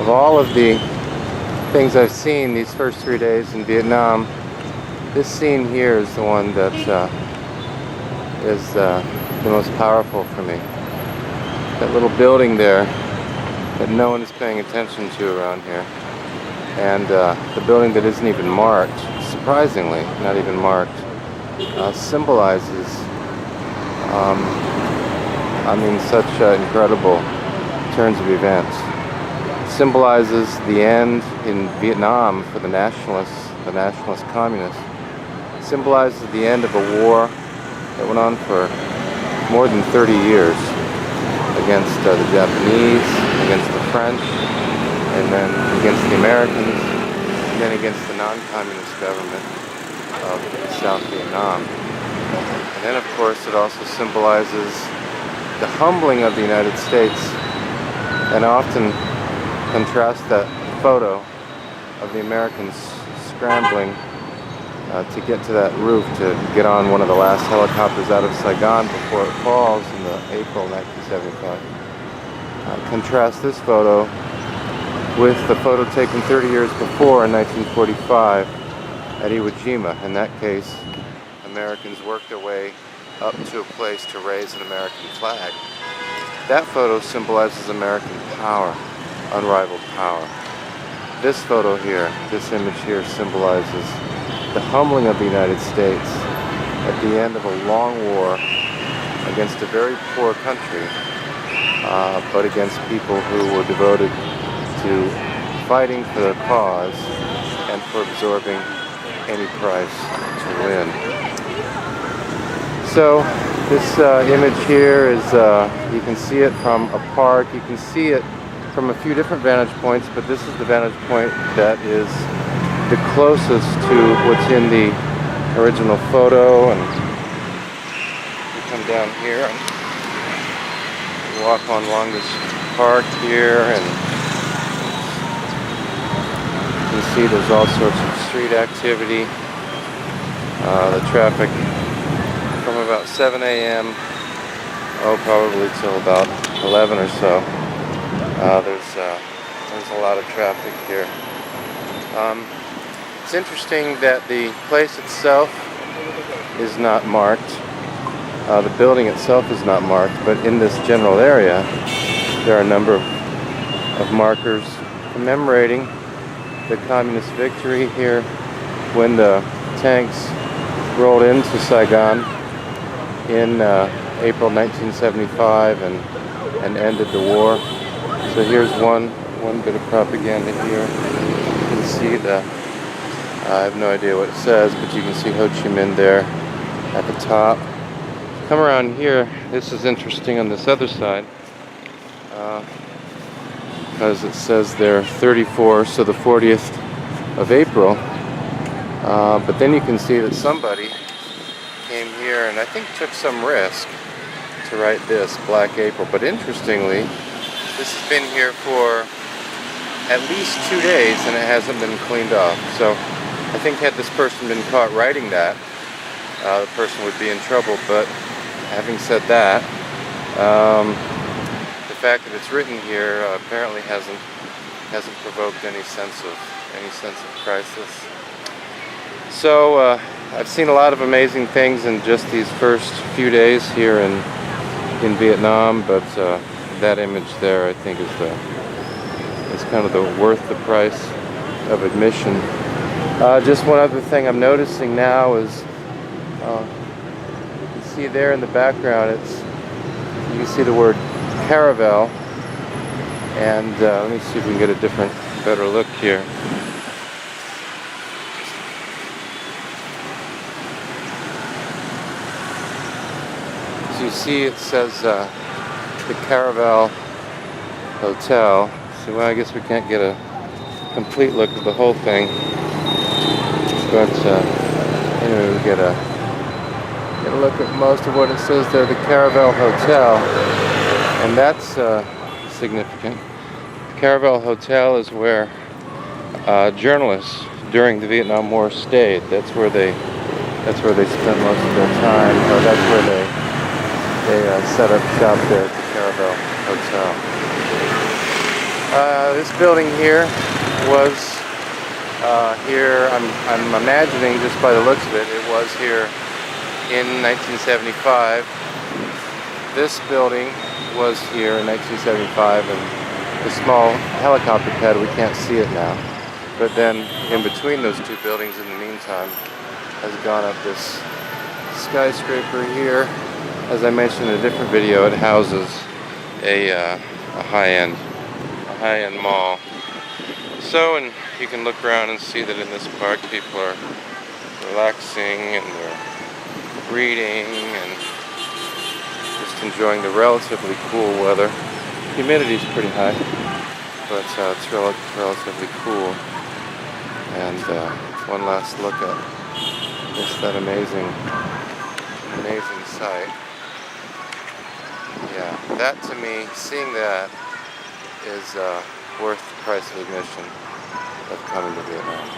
Of all of the things I've seen these first 3 days in Vietnam, this scene here is the one that is the most powerful for me. That little building there that no one is paying attention to around here, and the building that isn't even marked, surprisingly not even marked, symbolizes such incredible turns of events. Symbolizes the end in Vietnam for the nationalist communists. Symbolizes the end of a war that went on for more than 30 years against the Japanese, against the French, and then against the Americans, and then against the non-communist government of South Vietnam. And then, of course, it also symbolizes the humbling of the United States, and I often contrast that photo of the Americans scrambling to get to that roof to get on one of the last helicopters out of Saigon before it falls in April 1975. Contrast this photo with the photo taken 30 years before in 1945 at Iwo Jima. In that case, Americans worked their way up to a place to raise an American flag. That photo symbolizes American power, unrivaled power. This photo here, this image here, symbolizes the humbling of the United States at the end of a long war against a very poor country, but against people who were devoted to fighting for their cause and for absorbing any price to win. So this image here is, you can see it from a park, you can see it from a few different vantage points, but this is the vantage point that is the closest to what's in the original photo. And we come down here and walk on along this park here, and you can see there's all sorts of street activity. The traffic from about 7 a.m. Probably till about 11 or so. There's a lot of traffic here. It's interesting that the place itself is not marked. The building itself is not marked, but in this general area, there are a number of markers commemorating the communist victory here when the tanks rolled into Saigon in April 1975 and ended the war. So here's one bit of propaganda here. You can see I have no idea what it says, but you can see Ho Chi Minh there at the top. Come around here, this is interesting on this other side, because it says there 34, so the 40th of April. But then you can see that somebody came here and I think took some risk to write this, Black April. But interestingly, this has been here for at least 2 days and it hasn't been cleaned off. So I think had this person been caught writing that, the person would be in trouble. But having said that, the fact that it's written here apparently hasn't provoked any sense of crisis. So I've seen a lot of amazing things in just these first few days here in Vietnam, but that image there, I think, is kind of worth the price of admission. Just one other thing I'm noticing now is you can see there in the background, you can see the word caravel, and let me see if we can get a better look here. As you see, it says the Caravel Hotel. So, well, I guess we can't get a complete look at the whole thing, but anyway, we get a look at most of what it says there, the Caravel Hotel, and that's significant. The Caravel Hotel is where journalists during the Vietnam War stayed. That's where they spent most of their time, or that's where they set up shop there at the Caravel Hotel. This building here was here, I'm imagining just by the looks of it, it was here in 1975. This building was here in 1975, and the small helicopter pad, we can't see it now. But then in between those two buildings in the meantime has gone up this skyscraper here. As I mentioned in a different video, it houses a high-end mall. So, and you can look around and see that in this park people are relaxing and they're reading and just enjoying the relatively cool weather. Humidity is pretty high, but it's relatively cool. And one last look at just that amazing sight. Yeah, that to me, seeing that is worth the price of admission of coming to Vietnam.